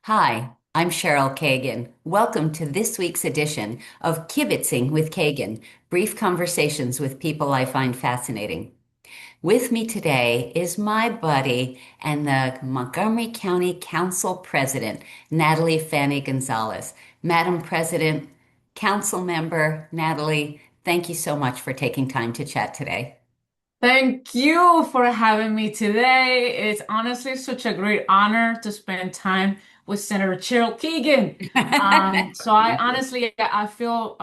Hi, I'm Cheryl Kagan. Welcome to this week's edition of Kibbitzing with Kagan, brief conversations with people I find fascinating. With me today is my buddy and the Montgomery County Council President, Natali Fani-Gonzalez. Madam President, Council Member Natali, thank you so much for taking time to chat today. Thank you for having me today. It's honestly such a great honor to spend time with Senator Cheryl Keegan. So I Thank you. honestly, I feel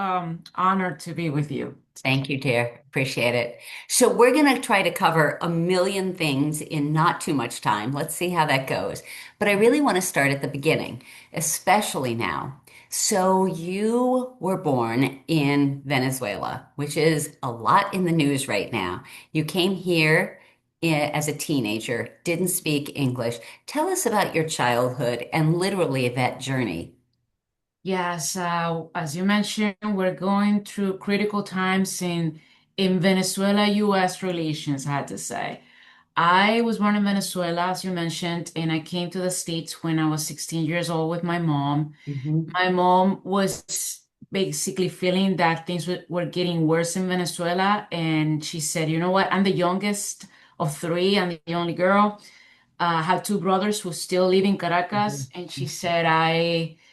honored to be with you. Thank you, dear. Appreciate it. So, we're going to try to cover a million things in not too much time. Let's see how that goes. But I really want to start at the beginning, especially now. So, you were born in Venezuela, which is a lot in the news right now. You came here as a teenager, didn't speak English. Tell us about your childhood and literally that journey. Yes, as you mentioned, we're going through critical times in Venezuela-U.S. relations, I had to say. I was born in Venezuela, as you mentioned, and I came to the States when I was 16 years old with my mom. Mhm. My mom was basically feeling that things were getting worse in Venezuela, and she said, "You know what? I'm the youngest of three. I'm the only girl. I have two brothers who still live in Caracas." And she said,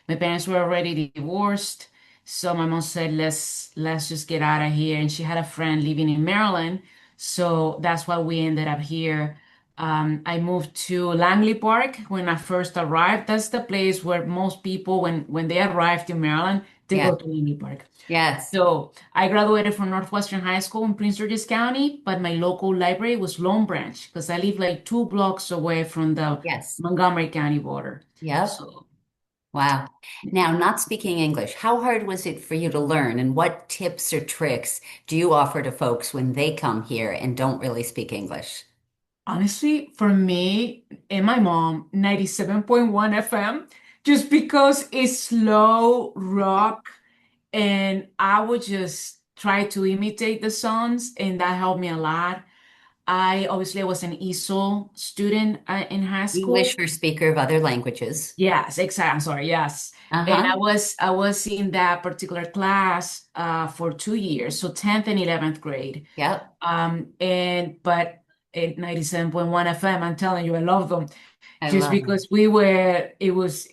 my parents were already divorced. So my mom said, let's just get out of here. And she had a friend living in Maryland. So that's why we ended up here. I moved to Langley Park when I first arrived. That's the place where most people, when they arrived in Maryland, they Yeah. go to Langley Park. Yes. So I graduated from Northwestern High School in Prince George's County, but my local library was Lone Branch because I live like 2 blocks away from the Yes. Montgomery County border. Yep. So Wow. Now, not speaking English, how hard was it for you to learn, and what tips or tricks do you offer to folks when they come here and don't really speak English? honestly, for me and my mom, 97.1 FM, just because it's slow rock and I would just try to imitate the songs and that helped me a lot. I obviously was an ESOL student in high English school. for speaker of other languages. Yes, exactly. I'm sorry. Yes. And Uh-huh. I was in that particular class for 2 years, so 10th and 11th grade. Yep. And but at 97.1 FM, I'm telling you, I love them I just love it. because it was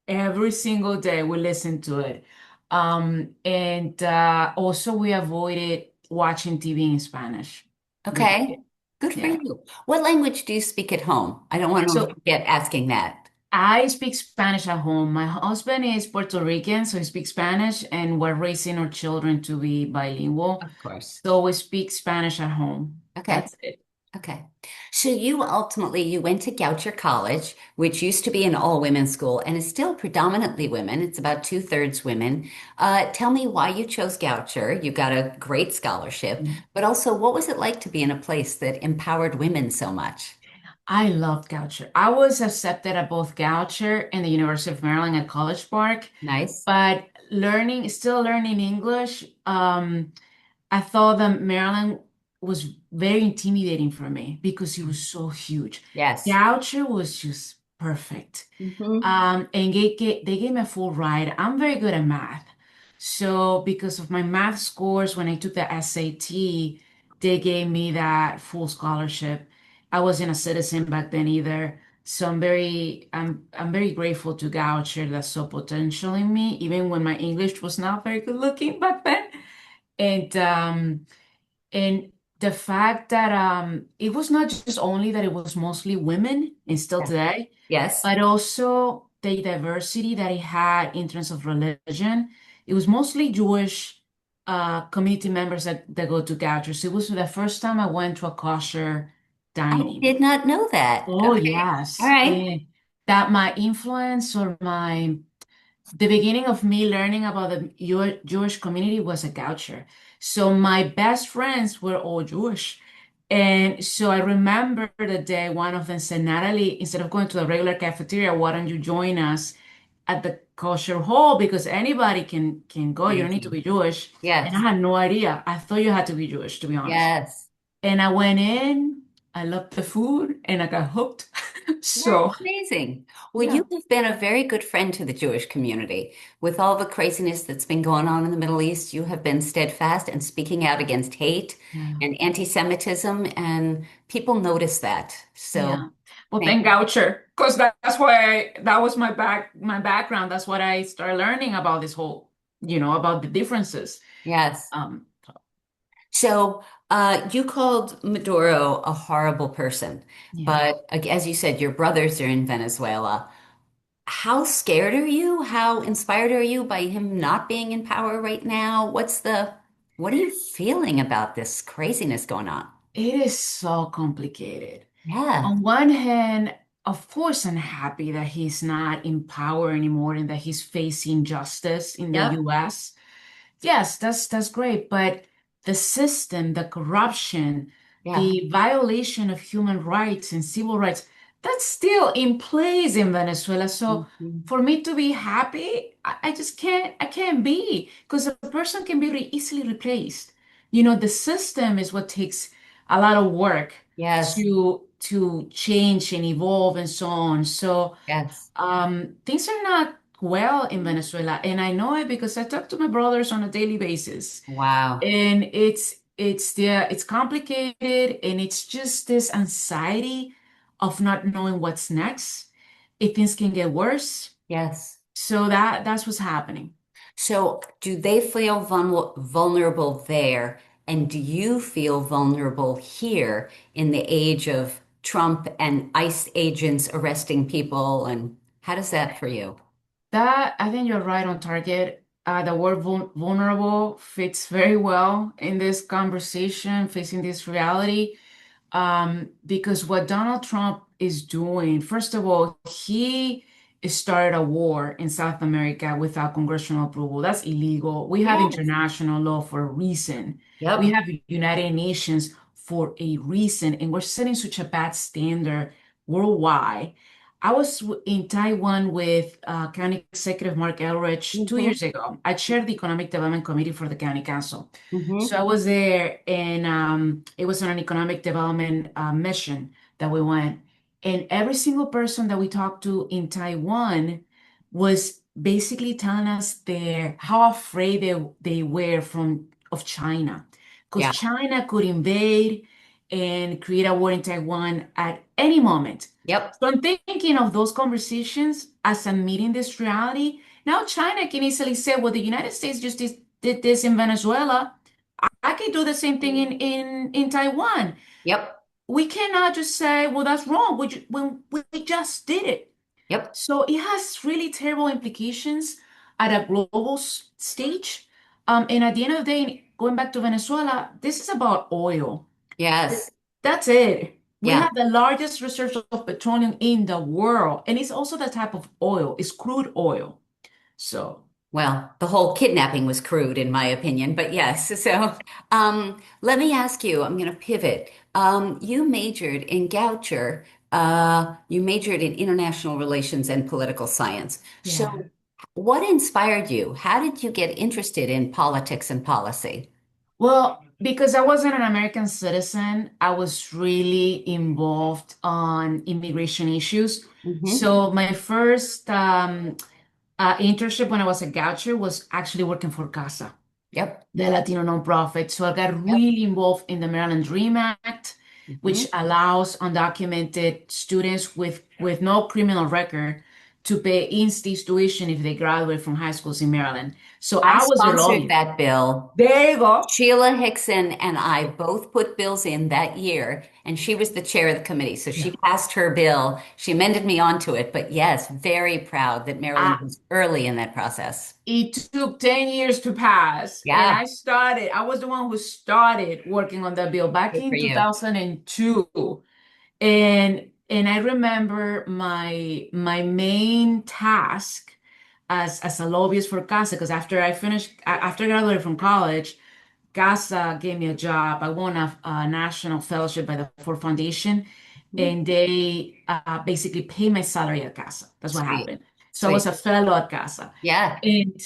every single day we listened to it. And also we avoided watching TV in Spanish. We Okay. did. Good for Yeah. you. What language do you speak at home? I don't want to So forget asking that. I speak Spanish at home. My husband is Puerto Rican, so he speaks Spanish, and we're raising our children to be bilingual. Of course. So we speak Spanish at home. Okay. That's it. Okay. So you went to Goucher College, which used to be an all-women school and is still predominantly women. It's about two-thirds women. Tell me why you chose Goucher. You got a great scholarship, but also what was it like to be in a place that empowered women so much? I loved Goucher. I was accepted at both Goucher and the University of Maryland at College Park, Nice. but still learning English, I thought that Maryland was very intimidating for me because it was so huge. Yes. Goucher was just perfect. Hmm. And they gave me a full ride. I'm very good at math. So because of my math scores, when I took the SAT, they gave me that full scholarship. I wasn't a citizen back then either. So I'm very grateful to Goucher that saw potential in me, even when my English was not very good looking back then. And the fact that it was not just only that it was mostly women and still Yeah. today, Yes. but also the diversity that it had in terms of religion. It was mostly Jewish community members that go to Goucher. So it was the first time I went to a kosher I dining. did not know that. Oh, Okay. All yes. right. And that my influence or the beginning of me learning about the Jewish community was a Goucher. So my best friends were all Jewish. And so I remember the day one of them said, Natalie, instead of going to the regular cafeteria, why don't you join us at the kosher hall? Because anybody can go. You don't need to Amazing. be Jewish. And I Yes. had no idea. I thought you had to be Jewish, to be honest. Yes. And I went in, I loved the food, and I got hooked. So, That's amazing. Well, yeah, you have been a very good friend to the Jewish community. With all the craziness that's been going on in the Middle East, you have been steadfast and speaking out against hate yeah, and anti-Semitism, and people notice that. So yeah. Well, thank thank Goucher, because that's why that was my background. That's what I started learning about this whole, about the differences. yes. Um, So you called Maduro a horrible person, yeah. but as you said, your brothers are in Venezuela. How scared are you? How inspired are you by him not being in power right now? What are you feeling about this craziness going on? It is so complicated. Yeah. On one hand, of course, I'm happy that he's not in power anymore and that he's facing justice in the Yep. US. Yes, that's great, but the system, the corruption, Yeah. the violation of human rights and civil rights, that's still in place in Venezuela. So Mhm. for me to be happy, I just can't be because a person can be easily replaced. The system is what takes a lot of work Yes. to change and evolve and so on. So Yes. things are not well in Venezuela, and I know it because I talk to my brothers on a daily basis, Wow. and it's complicated, and it's just this anxiety of not knowing what's next. If things can get worse, Yes. so that's what's happening. So, do they feel vulnerable there? And do you feel vulnerable here in the age of Trump and ICE agents arresting people? And how does that for you? That I think you're right on target. The word vulnerable fits very well in this conversation, facing this reality. Because what Donald Trump is doing, first of all, he started a war in South America without congressional approval. That's illegal. We have Yes. international law for a reason. We Yep. have United Nations for a reason, and we're setting such a bad standard worldwide. I was in Taiwan with County Executive Mark Elrich 2 years Hmm. ago. I chaired the Economic Development Committee for the County Council. So Hmm. I was there, and it was on an economic development mission that we went. And every single person that we talked to in Taiwan was basically telling us how afraid they were of China, because Yeah. China could invade and create a war in Taiwan at any moment. Yep. So I'm thinking of those conversations as I'm meeting this reality. Now China can easily say, well, the United States just did this in Venezuela. I can do the same thing in Taiwan. Yep. We cannot just say, well, that's wrong when we just did it. Yep. So it has really terrible implications at a global stage. And at the end of the day, going back to Venezuela, this is about oil. Yes. That's it. We Yeah. have the largest reserves of petroleum in the world, and it's also the type of oil, it's crude oil. So, Well, the whole kidnapping was crude, in my opinion, but yes. So, let me ask you, I'm going to pivot. You majored in Goucher. You majored in international relations and political science. yeah. So, what inspired you? How did you get interested in politics and policy? Well, because I wasn't an American citizen, I was really involved on immigration issues. Hmm. So my first internship when I was a Goucher was actually working for CASA, Yep. the Latino nonprofit. So I got Yep. really involved in the Maryland Dream Act, Hmm. which allows undocumented students with no criminal record to pay in-state tuition if they graduate from high schools in Maryland. So I I was their sponsored lawyer. that bill. There you go. Sheila Hickson and I both put bills in that year, and she was the chair of the committee. So she passed her bill. She amended me onto it. But yes, very proud that Maryland Yeah. was early in that process. It took 10 years to pass, and Yeah, I was the one who started working on that bill back good for in you. 2002. And I remember my main task as a lobbyist for CASA, because after I graduated from college, CASA gave me a job. I won a national fellowship by the Ford Foundation, Mhm. and they basically pay my salary at CASA. That's what Sweet, happened. So I was sweet. a fellow at CASA. Yeah, And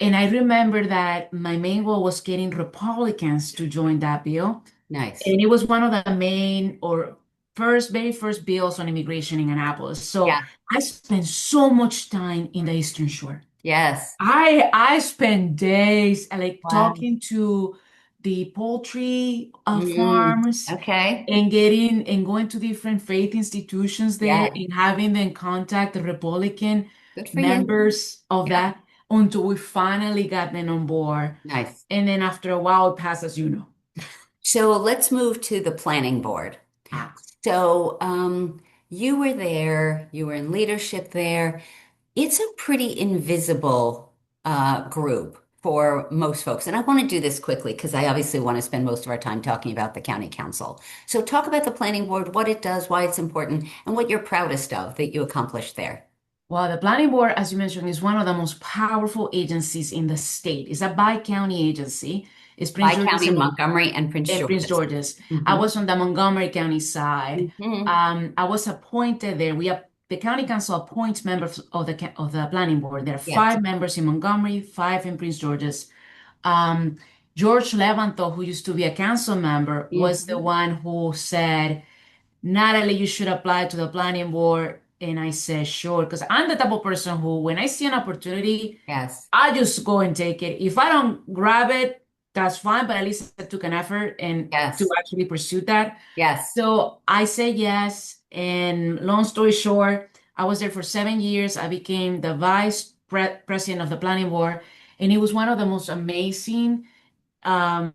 and I remember that my main goal was getting Republicans to join that bill. nice. And it was one of the main or very first bills on immigration in Annapolis. So Yeah. I spent so much time in the Eastern Shore. Yes. I spend days like Wow. talking to the poultry farms Okay. and getting and going to different faith institutions there Yeah. and having them contact the Republican Good for you. members of Yeah. that until we finally got them on board. Nice. And then after a while it passed, as you know. So let's move to the planning board. Ah, So you were there, you were in leadership there. It's a pretty invisible group for most folks. And I want to do this quickly because I obviously want to spend most of our time talking about the county council. So talk about the planning board, what it does, why it's important, and what you're proudest of that you accomplished there. well, the planning board, as you mentioned, is one of the most powerful agencies in the state. It's a bi-county agency. It's Prince George's Bi-county, Montgomery, and Prince Prince George's. George's. I Hmm. was on the Montgomery County side. Hmm. I was appointed there. The county council appoints members of the planning board. There are Yes. 5 members in Montgomery, 5 in Prince George's. Um, George Levanto, who used to be a council member, was the Hmm. one who said, Natalie, you should apply to the planning board. And I said, sure, because I'm the type of person who, when I see an opportunity, Yes. I just go and take it. If I don't grab it, that's fine, but at least I took an effort and to Yes. actually pursue that. Yes. So I said yes. And long story short, I was there for 7 years. I became the president of the planning board, and it was one of the most amazing um,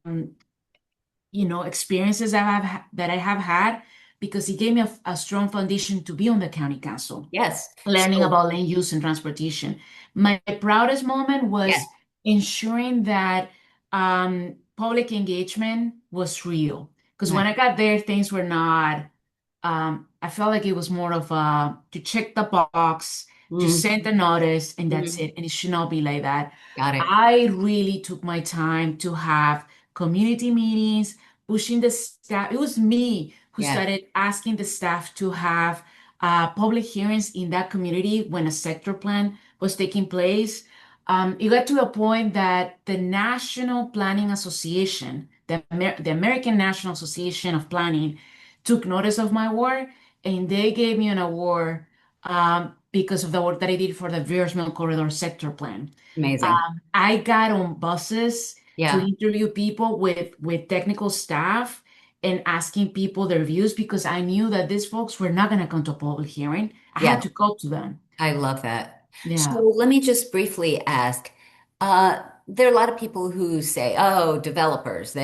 experiences that I have had because it gave me a strong foundation to be on the county council, Yes. learning So, about land use and transportation. My proudest moment yes. was ensuring that public engagement was real. Because when Nice. I got there, things were not, I felt like it was more of a to check the box, to Mm, send the notice, and that's mm, it. And it should not be like that. got it. I really took my time to have community meetings, pushing the staff. It was me who Yes. started asking the staff to have public hearings in that community when a sector plan was taking place. It got to a point that the National Planning Association, the American National Association of Planning, took notice of my work and they gave me an award because of the work that I did for the Veersmill Corridor Sector Plan. Amazing. I got on buses to Yeah. interview people with technical staff and asking people their views because I knew that these folks were not going to come to a public hearing. I had Yeah. to go to them. I love that. So Yeah. let me just briefly ask, there are a lot of people who say, "Oh, developers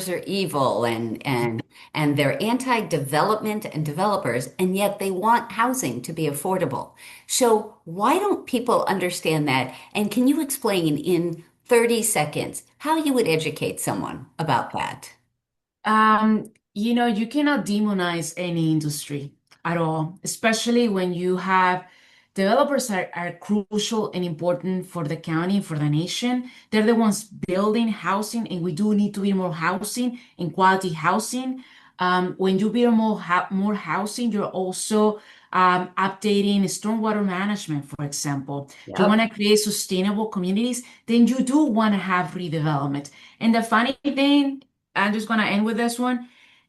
are evil and they're anti-development and developers, and yet they want housing to be affordable." So why don't people understand that? And can you explain in 30 seconds how you would educate someone about that? You cannot demonize any industry at all, especially when you have developers are crucial and important for the county, for the nation. They're the ones building housing, and we do need to build more housing and quality housing. When you build more housing, you're also updating stormwater management, for example. If you want Yep. to create sustainable communities, then you do want to have redevelopment. And the funny thing, I'm just going to end with this one,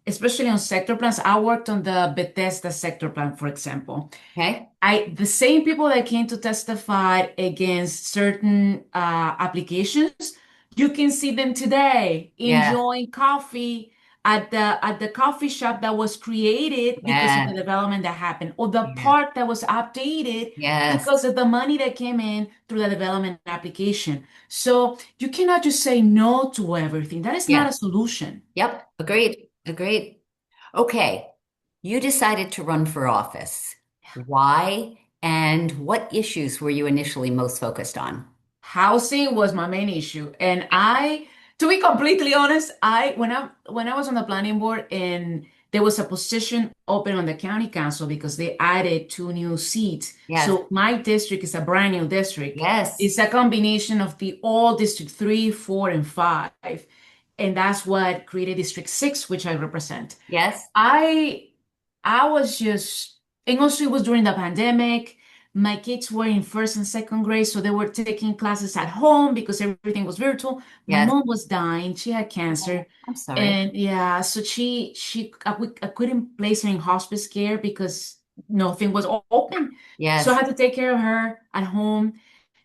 especially on sector plans. I worked on the Bethesda sector plan, for example. Okay. The same people that came to testify against certain applications, you can see them today Yeah. enjoying coffee at the coffee shop that was created because of the Yeah. development that happened, or the Yeah. park that was updated Yes. because of the money that came in through the development application. So you cannot just say no to everything. That is not Yeah. a solution. Yep. Agreed. Agreed. Okay. You decided to run for office. Why? And what issues were you initially most focused on? Housing was my main issue. And to be completely honest, when I was on the planning board and there was a position open on the county council because they added 2 new seats. Yes. So my district is a brand new district. Yes. It's a combination of the all District 3, 4, and 5. And that's what created District 6, which I represent. Yes. I I was just, and also it was during the pandemic. My kids were in first and second grade, so they were taking classes at home because everything was virtual. My Yes. mom was dying. She had Oh, cancer. I'm sorry. And yeah, so I couldn't place her in hospice care because nothing was open. So I Yes. had to take care of her at home.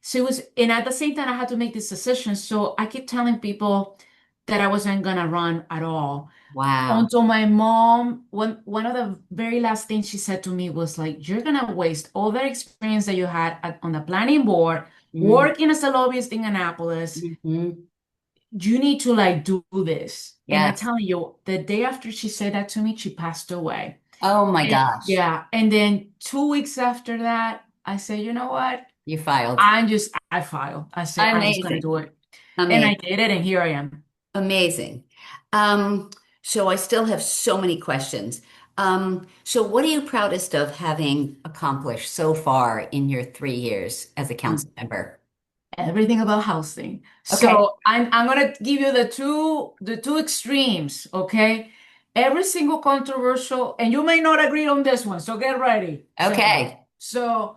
So it was, and at the same time, I had to make this decision. So I keep telling people that I wasn't gonna run at all. Wow. Until my mom, one of the very last things she said to me was like, "You're gonna waste all the experience that you had on the planning board, Mm, working as a lobbyist in Annapolis. hmm. You need to like do this." And I Yes. tell you, the day after she said that to me, she passed away. Oh my And gosh. yeah, and then 2 weeks after that, I said, "You know what? You filed. I filed. I said I'm just gonna Amazing. do it," and I Amazing. did it, and here I am. Amazing. Um, so I still have so many questions. So what are you proudest of having accomplished so far in your 3 years as a council member? Everything about housing. Okay. So I'm gonna give you the two extremes, okay? Every single controversial, and you may not agree on this one, so get ready, Sarah. Okay. So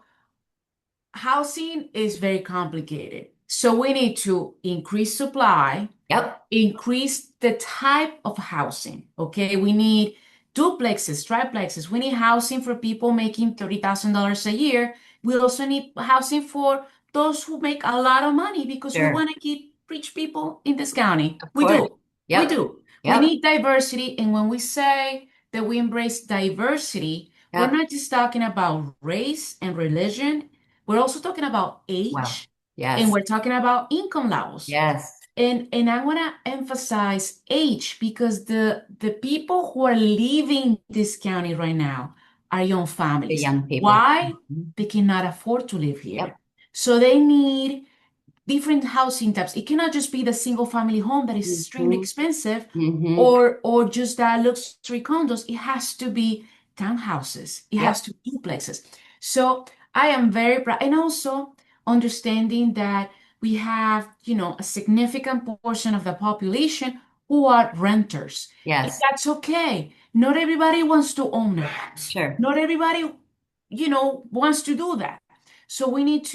housing is very complicated. So we need to increase supply, Yep. increase the type of housing. Okay, we need duplexes, triplexes. We need housing for people making $30,000 a year. We also need housing for those who make a lot of money because we Sure. want to keep rich people in this county. Of We course. do. We Yep. do. We Yep. need diversity. And when we say that we embrace diversity, we're Yep. not just talking about race and religion, we're also talking about Wow. age and Yes. we're talking about income levels. Yes. And I want to emphasize age because the people who are leaving this county right now are young The families. young people. Why? Mhm. They cannot afford to live here. Yep. So they need different housing types. It cannot just be the single family home that is extremely Hmm. expensive Hmm. or just that luxury condos. It has to be townhouses. It has Yep. to be duplexes. So I am very proud. And also understanding that we have, a significant portion of the population who are renters. And Yes. that's okay. Not everybody wants to own a house. Sure. Not everybody, wants to do that. So we did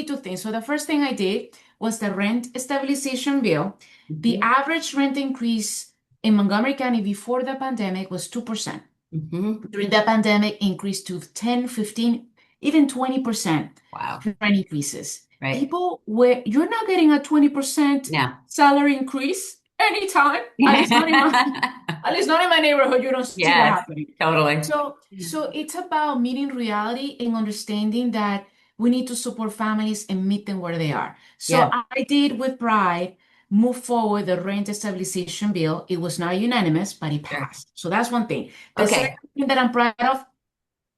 two things. So the first thing I did was the rent stabilization bill. The Hmm. average rent increase in Montgomery County before the pandemic was 2%. Hmm. During the pandemic, increased to 10, 15, even 20% Wow. rent increases. Right. People where you're not getting a 20% Now. salary increase anytime, at least not in my neighborhood, you don't see that Yes. happening. Totally. So it's about meeting reality and understanding that we need to support families and meet them where they are. So Yeah. I did with pride move forward the rent stabilization bill. It was not unanimous, but it Sure. passed. So that's one thing. The second Okay. thing that I'm proud of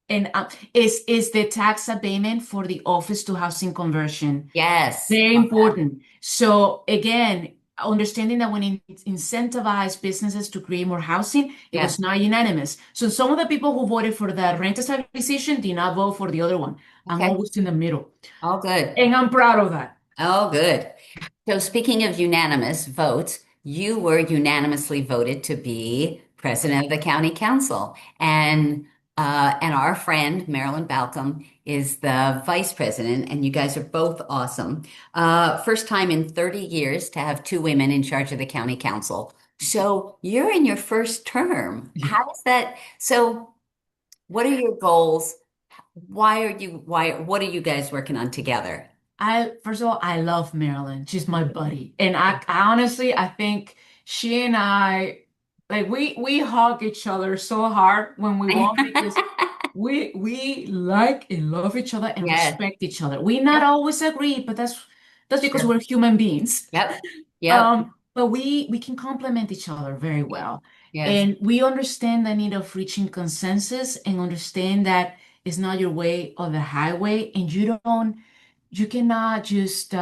and is the tax abatement for the office to housing conversion. Yes. Very Love that. important. So again, understanding that when it incentivize businesses to create more housing, it Yeah. was not unanimous. So some of the people who voted for the rent stabilization did not vote for the other one. I'm Okay. always in the middle. All good. And I'm proud of that. Oh, good. So speaking of unanimous votes, you were unanimously voted to be president of the county council, and our friend Marilyn Balcom is the vice president, and you guys are both awesome. First time in 30 years to have two women in charge of the county council. So you're in your first term. How does that? So what are your goals? What are you guys working on together? First of all, I love Marilyn. She's my buddy. And I honestly, I think she and I, like we hug each other so hard when we walk because we like and love each other and Yes. respect each other. We not Yep. always agree, but that's because Sure. we're human beings. Yep. Yep. But we can complement each other very well. Yes. And we understand the need of reaching consensus and understand that it's not your way or the highway, and you cannot just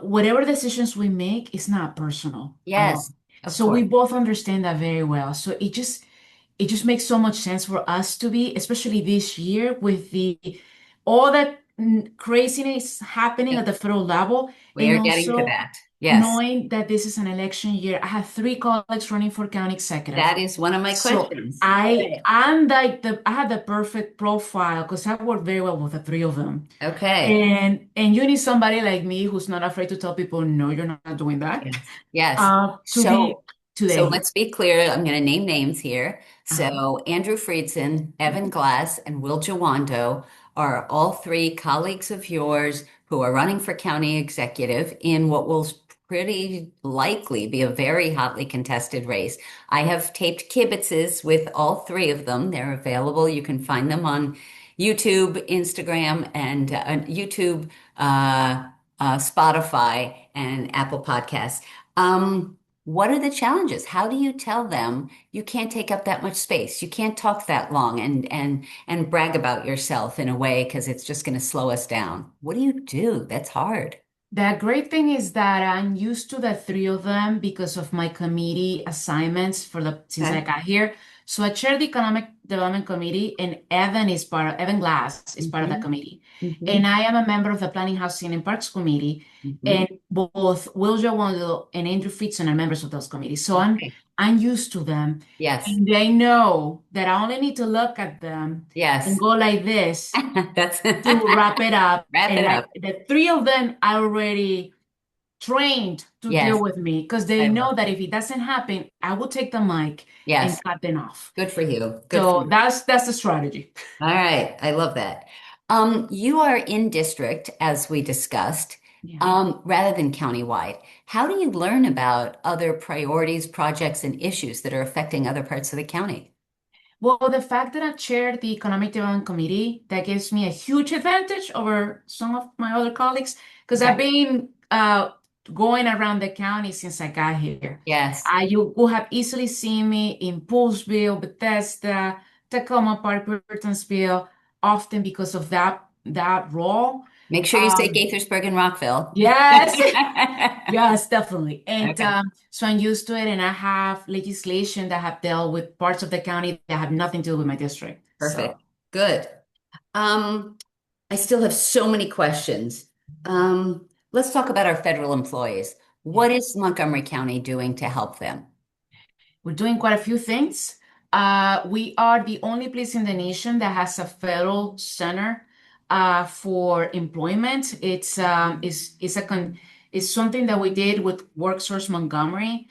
whatever decisions we make is not personal at all. Yes. Of So we course. both understand that very well. So it just makes so much sense for us to be, especially this year with the all that craziness happening Yep. at the federal level, We and are getting to also that. Yes. knowing that this is an election year. I have three colleagues running for county executive. That is one of my So questions. I Okay. I'm like I have the perfect profile because I work very well with the three of them. Okay. And you need somebody like me who's not afraid to tell people, no, you're not doing that. Yes. Yes. To be So today. let's be clear. I'm going to name names here. Uh-huh. So Andrew Friedson, Evan Glass, and Will Jawando are all three colleagues of yours who are running for county executive in what will pretty likely be a very hotly contested race. I have taped kibitzes with all three of them. They're available. You can find them on YouTube, Instagram, and YouTube, Spotify, and Apple Podcasts. What are the challenges? How do you tell them you can't take up that much space? You can't talk that long and brag about yourself in a way because it's just going to slow us down. What do you do? That's hard. The great thing is that I'm used to the three of them because of my committee assignments for the since I Okay. got here. So I chair the Economic Development Committee, and Evan Glass is part of the Hmm. committee. Hmm. And I am a member of the Planning, Housing, and Parks Committee. Hmm. And both Will Jawando and Andrew Fritzen are members of those committees. So Okay. I'm used to them. Yes. And they know that I only need to look at them and Yes. go like this That's to wrap it up. wrap And it like up. the three of them are already trained to deal Yes. with me because they I know love that it. if it doesn't happen, I will take the mic Yes. and cut them off. Good for you. Good for So you. that's the strategy. All right. I love that. You are in district, as we discussed, Yeah. rather than countywide. How do you learn about other priorities, projects, and issues that are affecting other parts of the county? Well, the fact that I chair the Economic Development Committee, that gives me a huge advantage over some of my other colleagues because I've Okay. been going around the county since I got here. Yes. You will have easily seen me in Poolsville, Bethesda, Tacoma Park, Burtonsville, often because of that role. Make sure you say Um, Gaithersburg and Rockville. yes, yes, definitely. And Okay. so I'm used to it, and I have legislation that have dealt with parts of the county that have nothing to do with my district. So, Perfect. Good. Um, I still have so many questions. Let's talk about our federal employees. yeah. What is Montgomery County doing to help them? We're doing quite a few things. We are the only place in the nation that has a federal center for employment. It's something that we did with WorkSource Montgomery,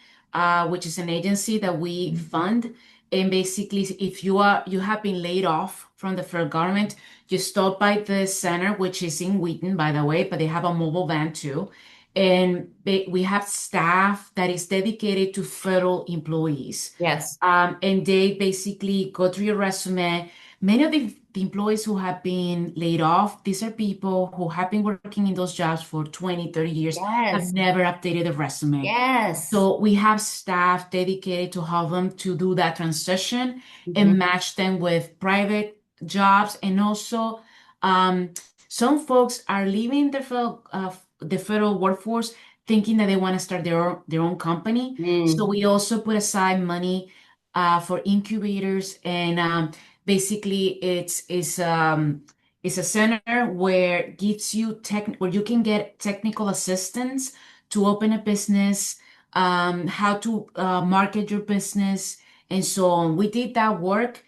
which is an agency that we fund. And basically, if you have been laid off from the federal government, you stop by the center, which is in Wheaton, by the way, but they have a mobile van too. And we have staff that is dedicated to federal employees. Yes. And they basically go through your resume. Many of the employees who have been laid off, these are people who have been working in those jobs for 20, 30 years, have Yes. never updated the resume. Yes. So we have staff dedicated to help them to do that transition Mhm. and match them with private jobs. And also, um, some folks are leaving the federal workforce thinking that they want to start their own company. So Mm. we also put aside money for incubators, and basically it's a center where gives you where you can get technical assistance to open a business, how to market your business, and so on. We did that work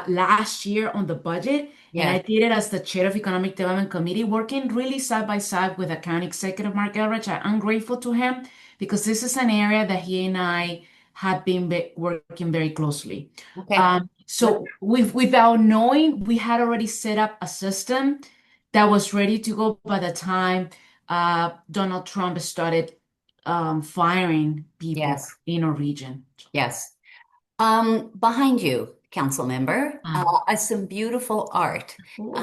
last year on the budget, and I Yes. did it as the chair of Economic Development Committee, working really side by side with the county executive, Mark Elrich. I'm grateful to him because this is an area that he and I have been working very closely. Okay. Good. So without knowing, we had already set up a system that was ready to go by the time Donald Trump started firing people Yes. in our region. Yes. Behind you, council member, Um, is some beautiful art. Ooh,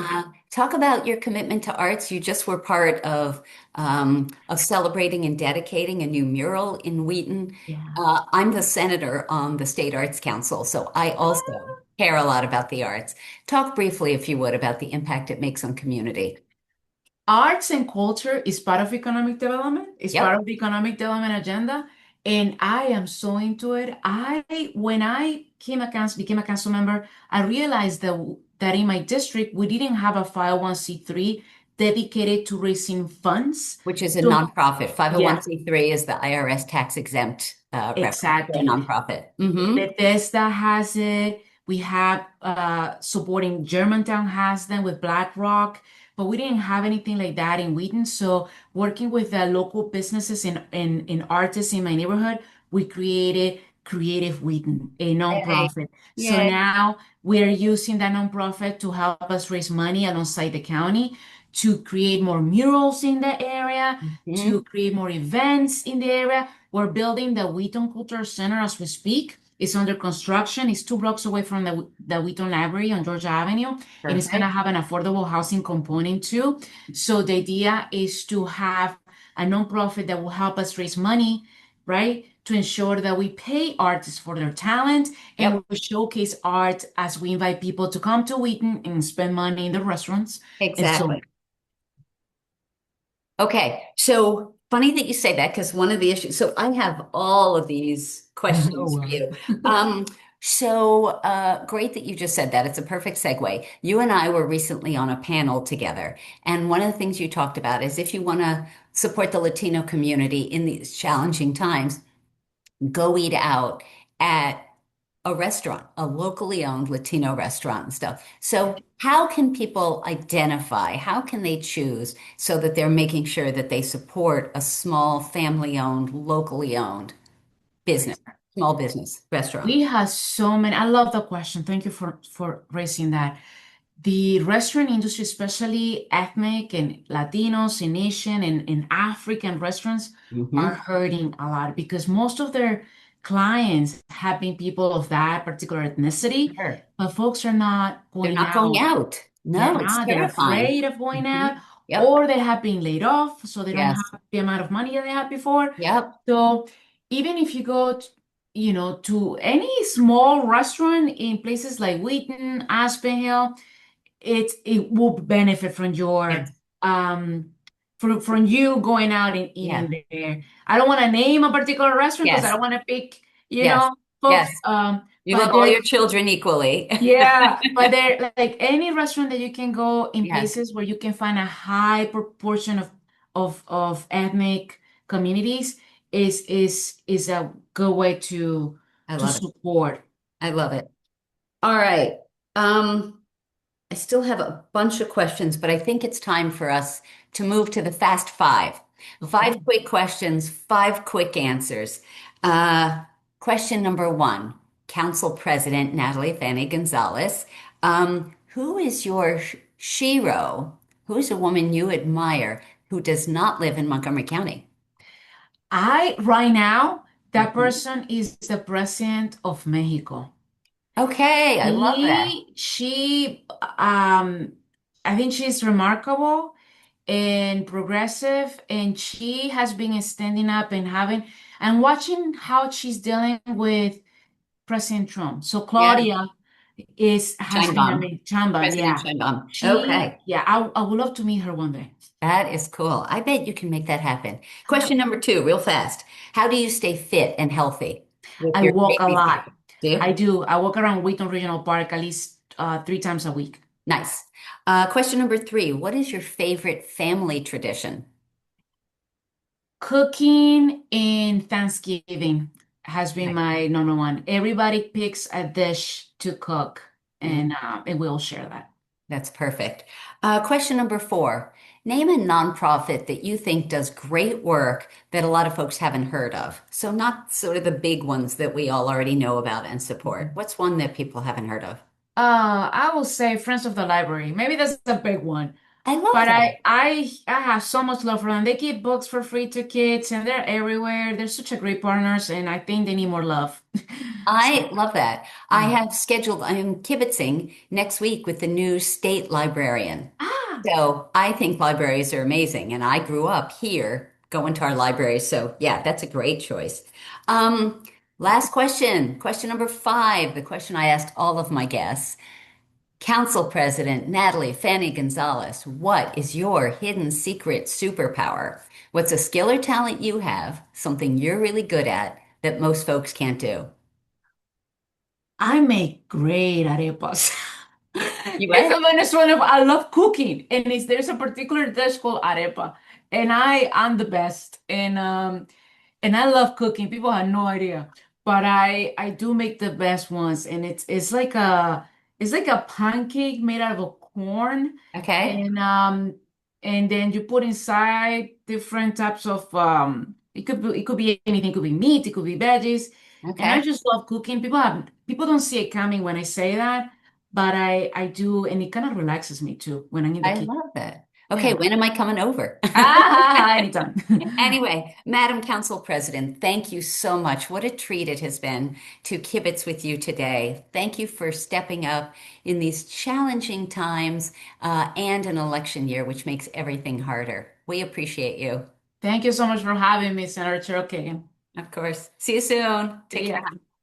Talk about your commitment to arts. You just were part of celebrating and dedicating a new mural in Wheaton. yeah. I'm the senator on the State Arts Council, so I also care a lot about the arts. Talk briefly, if you would, about the impact it makes on community. Arts and culture is part of economic development, is part Yep. of the economic development agenda, and I am so into it. When I became a council member, I realized that in my district we didn't have a 501(c)(3 dedicated to raising funds. Which is a So, nonprofit. yeah, 501c3 is the IRS tax exempt reference for a exactly. nonprofit. Mm-hmm. Bethesda has it. We have supporting Germantown has them with BlackRock, but we didn't have anything like that in Wheaton. So working with the local businesses and artists in my neighborhood, we created Creative Wheaton, a Yay. nonprofit. So Yay. now we are using that nonprofit to help us raise money alongside the county to create more murals in the area, to Mhm. create more events in the area. We're building the Wheaton Cultural Center as we speak. It's under construction. It's 2 blocks away from the Wheaton Library on Georgia Avenue, and it's going to Perfect. have an affordable housing component too. So the idea is to have a nonprofit that will help us raise money, right, to ensure that we pay artists for their talent and Yep, we showcase art as we invite people to come to Wheaton and spend money in the restaurants. And so, exactly. Okay, so funny that you say that because one of the issues, so I have all of these oh questions for well. you. Great that you just said that. It's a perfect segue. You and I were recently on a panel together, and one of the things you talked about is if you want to support the Latino community in these challenging times, go eat out at a restaurant, a locally owned Latino restaurant and stuff. So, how can people identify? How can they choose so that they're making sure that they support a small family owned, locally owned business, small business restaurant? We have so many. I love the question. Thank you for raising that. The restaurant industry, especially ethnic and Latinos and Asian and African restaurants, are Hmm. hurting a lot because most of their clients have been people of that particular ethnicity, Sure. but folks are not They're going not going out. out. No, it's Yeah, they're terrifying. afraid of going Hmm. out, Yep. or they have been laid off, so they don't Yes. have the amount of money that they had before. Yep. So even if you go, to any small restaurant in places like Wheaton, Aspen Hill, it will benefit from your Yes. from you going out and Yeah. eating there. I don't want to name a particular restaurant because I Yes. don't want to pick, Yes. folks. Yes. You love But all there your children equally. yeah, but there like any restaurant that you can go in Yes. places where you can find a high proportion of ethnic communities is a good way I to love it. support. I love it. All right. Um, I still have a bunch of questions, but I think it's time for us to move to the fast five. Five Okay. quick questions, five quick answers. Uh, Question number one, Council President Natali Fani-Gonzalez. Who is your shero? Who is a woman you admire who does not live in Montgomery County? I right now that Mhm. person is the president of Mexico. Okay, I love that. She I think she's remarkable and progressive, and she has been standing up and having and watching how she's dealing with President Trump. So Yeah, Claudia is has been Sheinbaum, amazing. Chamba, President yeah. Sheinbaum. Okay. I would love to meet her one day. That is cool. I bet you can make that happen. Question number two, real fast. How do you stay fit and healthy with I your walk a daily lot. schedule? Do I you? do. I walk around Wheaton Regional Park at least 3 times a week. Nice. Question number three. What is your favorite family tradition? Cooking and Thanksgiving has been Right. my number one. Everybody picks a dish to cook, Mm, and we'll share that. that's perfect. Question number four. Name a nonprofit that you think does great work that a lot of folks haven't heard of. So not sort of the big ones that we all already know about and support. What's one that people haven't heard of? I will say Friends of the Library. Maybe that's a big one. I love But that. I have so much love for them. They give books for free to kids and they're everywhere. They're such a great partners and I think they need more love. I So love that. I yeah. have scheduled, I am kibitzing next week with the new state librarian. Ah, So I think libraries are amazing. And I grew up here going to our libraries. So yeah, that's a great choice. Um, Last question, question number five, the question I asked all of my guests. Council President Natali Fani-Gonzalez, what is your hidden secret superpower? What's a skill or talent you have, something you're really good at that most folks can't do? I make great arepas. You It's what? a Venezuelan. I love cooking, and there's a particular dish called arepa, and I'm the best. And I love cooking. People have no idea, but I do make the best ones, and it's like a pancake made out of corn, Okay. and and then you put inside different types of it could be anything. It could be meat. It could be veggies. And I Okay. just love cooking. People don't see it coming when I say that, but I do, and it kind of relaxes me too when I'm in the I kitchen. love it. Okay, Yeah. when am I coming over? Anytime. Anyway, Madam Council President, thank you so much. What a treat it has been to kibitz with you today. Thank you for stepping up in these challenging times and an election year, which makes everything harder. We appreciate you. Thank you so much for having me, Senator Cheryl Kagan. Of course. See you soon. Take See ya. care.